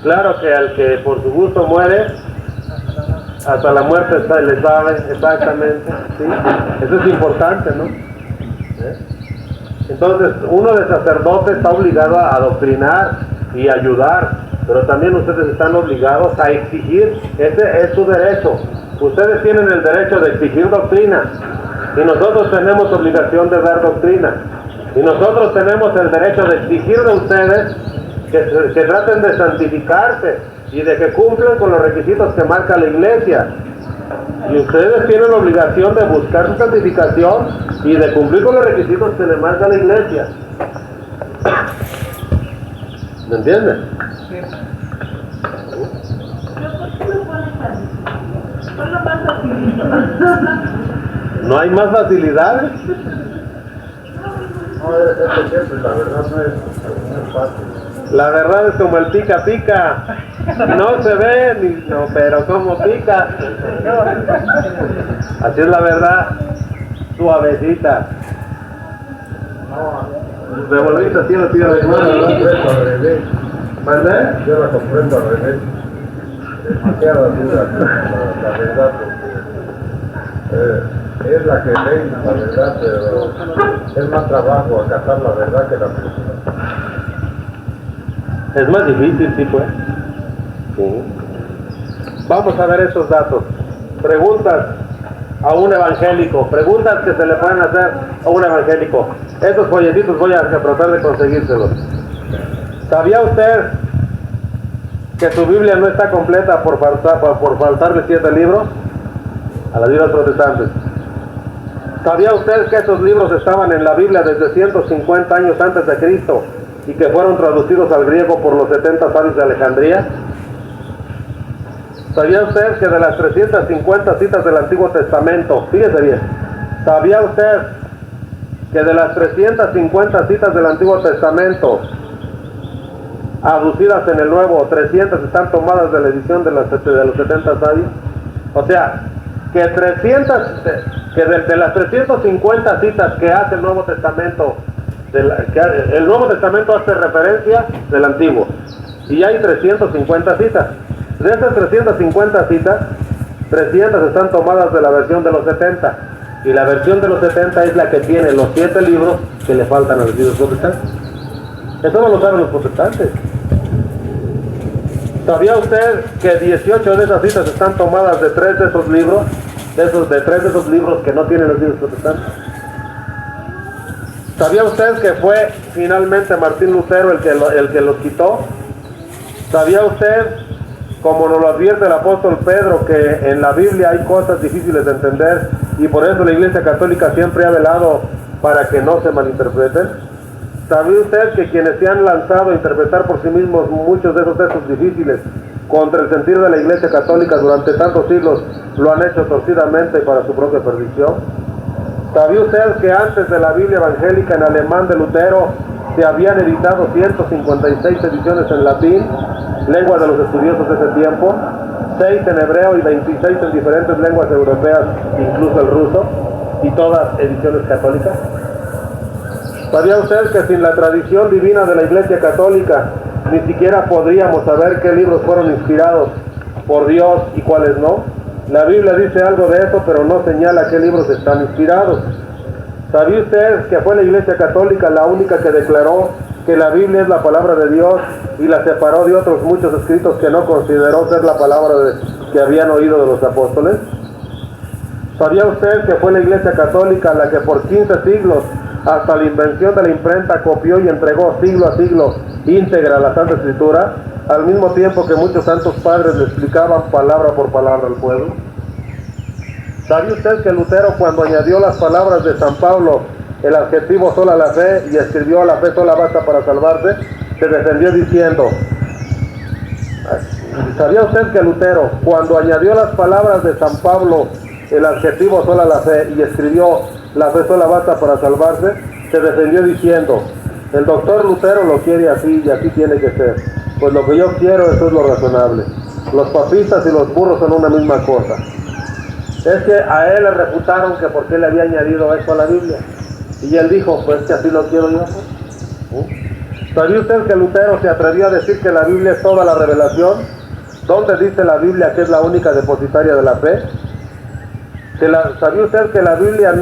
Claro que al que por su gusto muere, hasta la muerte le sabe exactamente, ¿sí? Eso es importante, ¿no? Entonces, uno de sacerdote está obligado a adoctrinar y ayudar, pero también ustedes están obligados a exigir. Ese es su derecho. Ustedes tienen el derecho de exigir doctrina, y nosotros tenemos obligación de dar doctrina, y nosotros tenemos el derecho de exigir de ustedes que traten de santificarse y de que cumplan con los requisitos que marca la iglesia. Y ustedes tienen la obligación de buscar su santificación y de cumplir con los requisitos que le marca la iglesia. ¿Me entienden? Sí. ¿Por qué lo ponen así? ¿Cuál es lo más facilito? ¿No hay más facilidades? No, esto siempre, la verdad no es fácil. La verdad es como el pica pica. No se ve, ni, no, pero como pica. Así es la verdad. Suavecita. No, Me volviste así, no tío de yo mano, la ¿no? comprendo al revés. ¿Mandé? Yo la comprendo al revés. Demasiada duda, la verdad, porque es la que lee, la verdad, pero es más trabajo acatar la verdad que la mentira. Es más difícil, sí, pues. Sí. Vamos a ver esos datos. Preguntas a un evangélico. Preguntas que se le pueden hacer a un evangélico. Estos folletitos voy a tratar de conseguírselos. ¿Sabía usted que su Biblia no está completa por faltarle 7 libros a las Biblias protestantes? ¿Sabía usted que esos libros estaban en la Biblia desde 150 años antes de Cristo y que fueron traducidos al griego por los 70 sabios de Alejandría? ¿Sabía usted que de las 350 citas del Antiguo Testamento, fíjese bien, ¿sabía usted que de las 350 citas del Antiguo Testamento aducidas en el Nuevo, 300 están tomadas de la edición de los 70 sabios? O sea, que de las 350 citas que hace el Nuevo Testamento, el Nuevo Testamento hace referencia del Antiguo, y hay 350 citas. De esas 350 citas, 300 están tomadas de la versión de los 70, y la versión de los 70 es la que tiene los 7 libros que le faltan a los libros protestantes. Eso no lo saben los protestantes. ¿Sabía usted que 18 de esas citas están tomadas de 3 de esos libros? De 3 de esos libros que no tienen los libros protestantes. ¿Sabía usted que fue finalmente Martín Lutero el que los quitó? ¿Sabía usted, como nos lo advierte el apóstol Pedro, que en la Biblia hay cosas difíciles de entender y por eso la Iglesia Católica siempre ha velado para que no se malinterpreten? ¿Sabía usted que quienes se han lanzado a interpretar por sí mismos muchos de esos textos difíciles contra el sentir de la Iglesia Católica durante tantos siglos lo han hecho torcidamente para su propia perdición? ¿Sabía usted que antes de la Biblia evangélica en alemán de Lutero se habían editado 156 ediciones en latín, lengua de los estudiosos de ese tiempo, 6 en hebreo y 26 en diferentes lenguas europeas, incluso el ruso, y todas ediciones católicas? ¿Sabía usted que sin la tradición divina de la Iglesia Católica ni siquiera podríamos saber qué libros fueron inspirados por Dios y cuáles no? La Biblia dice algo de eso, pero no señala qué libros están inspirados. ¿Sabía usted que fue la Iglesia Católica la única que declaró que la Biblia es la palabra de Dios y la separó de otros muchos escritos que no consideró ser la palabra que habían oído de los apóstoles? ¿Sabía usted que fue la Iglesia Católica la que por 15 siglos, hasta la invención de la imprenta, copió y entregó siglo a siglo íntegra la Santa Escritura, al mismo tiempo que muchos santos padres le explicaban palabra por palabra al pueblo? ¿Sabía usted que Lutero, cuando añadió las palabras de San Pablo, el adjetivo sola la fe, y escribió la fe sola basta para salvarse, se defendió diciendo? ¿Sabía usted que Lutero, cuando añadió las palabras de San Pablo, el adjetivo sola la fe, y escribió la fe sola basta para salvarse, se defendió diciendo: el doctor Lutero lo quiere así y así tiene que ser, pues lo que yo quiero, eso es lo razonable. Los papistas y los burros son una misma cosa. Es que a él le refutaron que por qué le había añadido esto a la Biblia, y él dijo: pues que así lo quiero yo. ¿Sabía usted que Lutero se atrevió a decir que la Biblia es toda la revelación? ¿Dónde dice la Biblia que es la única depositaria de la fe? ¿Sabía usted que la Biblia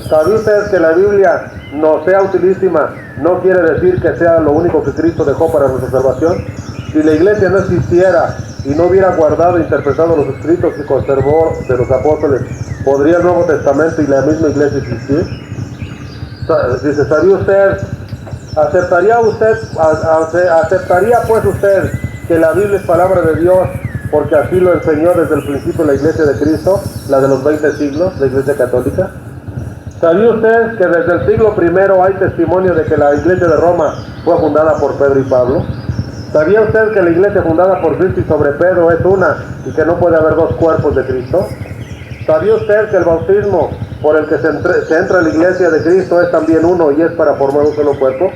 ¿Sabía usted que la Biblia no sea utilísima no quiere decir que sea lo único que Cristo dejó para nuestra salvación? Si la Iglesia no existiera y no hubiera guardado e interpretado los escritos que conservó de los apóstoles, ¿podría el Nuevo Testamento y la misma Iglesia existir? Dice: ¿sabía usted? ¿Aceptaría pues usted que la Biblia es palabra de Dios, porque así lo enseñó desde el principio la Iglesia de Cristo, la de los 20 siglos, la Iglesia Católica? ¿Sabía usted que desde el siglo I hay testimonio de que la Iglesia de Roma fue fundada por Pedro y Pablo? ¿Sabía usted que la Iglesia fundada por Cristo y sobre Pedro es una y que no puede haber dos cuerpos de Cristo? ¿Sabía usted que el bautismo por el que se entra a la Iglesia de Cristo es también uno y es para formar un solo cuerpo?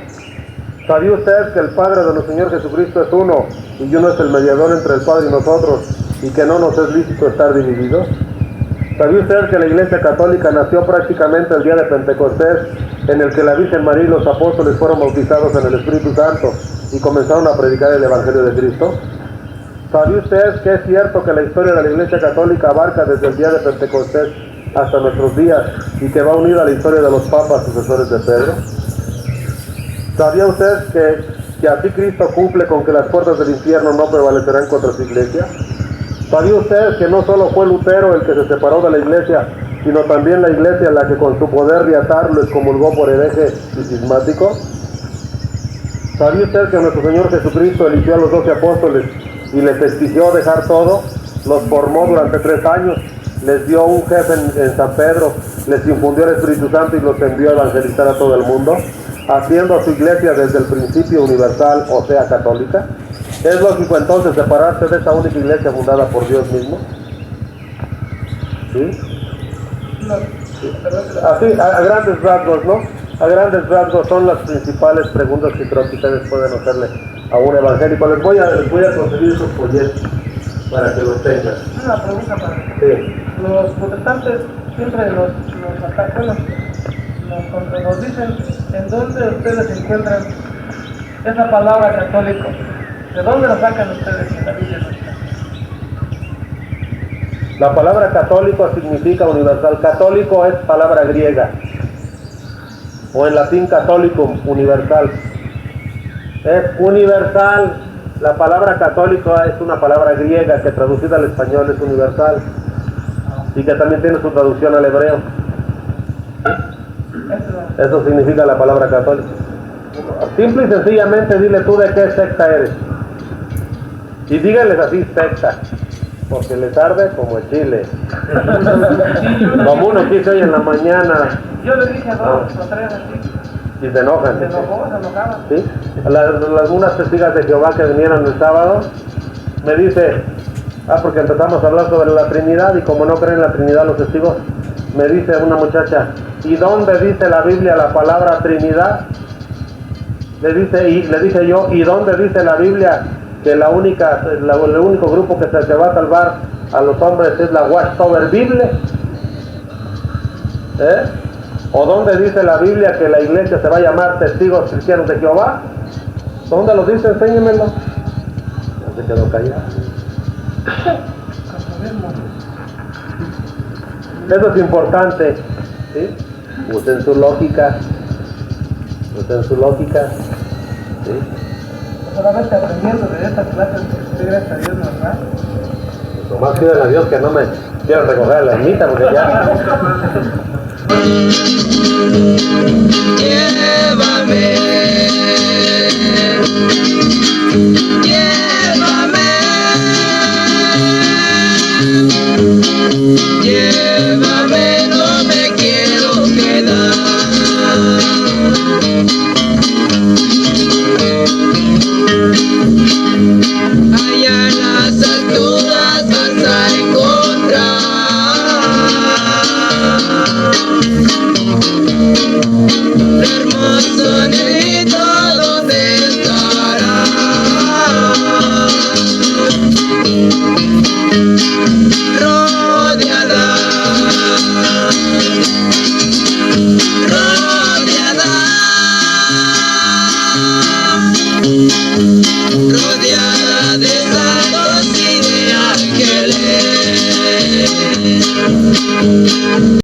¿Sabía usted que el Padre de nuestro Señor Jesucristo es uno y uno es el mediador entre el Padre y nosotros y que no nos es lícito estar divididos? ¿Sabía usted que la Iglesia Católica nació prácticamente el día de Pentecostés, en el que la Virgen María y los apóstoles fueron bautizados en el Espíritu Santo y comenzaron a predicar el Evangelio de Cristo? ¿Sabía usted que es cierto que la historia de la Iglesia Católica abarca desde el día de Pentecostés hasta nuestros días y que va unida a la historia de los papas sucesores de Pedro? ¿Sabía usted que así Cristo cumple con que las puertas del infierno no prevalecerán contra su Iglesia? ¿Sabía usted que no solo fue Lutero el que se separó de la Iglesia, sino también la Iglesia la que con su poder riatar lo excomulgó por hereje y cismático? ¿Sabía usted que nuestro Señor Jesucristo eligió a los 12 apóstoles y les exigió dejar todo? Los formó durante 3 años, les dio un jefe en San Pedro, les infundió el Espíritu Santo y los envió a evangelizar a todo el mundo, haciendo a su Iglesia desde el principio universal, o sea, católica. ¿Es lógico entonces separarse de esa única Iglesia fundada por Dios mismo? ¿Sí? Así, a grandes rasgos, ¿no? A grandes rasgos son las principales preguntas que creo que ustedes pueden hacerle a un evangélico. Les voy a conseguir sus folletos para que los tengan. Una pregunta para ti. Sí. Los protestantes siempre nos atacan, nos dicen en dónde ustedes encuentran esa palabra católico. ¿De dónde lo sacan ustedes en la Biblia? La palabra católico significa universal. Católico es palabra griega, o en latín católicum, universal. Es universal. La palabra católico es una palabra griega que traducida al español es universal y que también tiene su traducción al hebreo. Eso significa la palabra católico. Simple y sencillamente dile tú de qué secta eres. Y díganles así, secta, porque les arde como el chile. Como uno quiso hoy en la mañana. Yo le dije a 2 o 3 así. Y se enojan. Se enojaban. ¿Sí? Algunas testigos de Jehová que vinieron el sábado, me dice, porque empezamos a hablar sobre la Trinidad, y como no creen en la Trinidad los testigos, me dice una muchacha, ¿y dónde dice la Biblia la palabra Trinidad? Le dije yo, ¿y dónde dice la Biblia que el único grupo que se va a salvar a los hombres es la Watchtower Bible? ¿O dónde dice la Biblia que la iglesia se va a llamar Testigos Cristianos de Jehová? ¿Dónde lo dice? Enséñemelo. Ya se quedó callado. Eso es importante, ¿sí? Usen su lógica. pues en su lógica, ¿sí? Solamente aprendiendo de estas clases, sí, gracias a Dios, ¿verdad? Pues nomás pídale a Dios que no me quieran recoger a la ermita, porque ya... Llévame, llévame, llévame, no me quiero quedar. Allá en las alturas vas a encontrar hermoso negrito, ¿dónde estará? Rodeada, rodeada, rodeada de santos y de ángeles.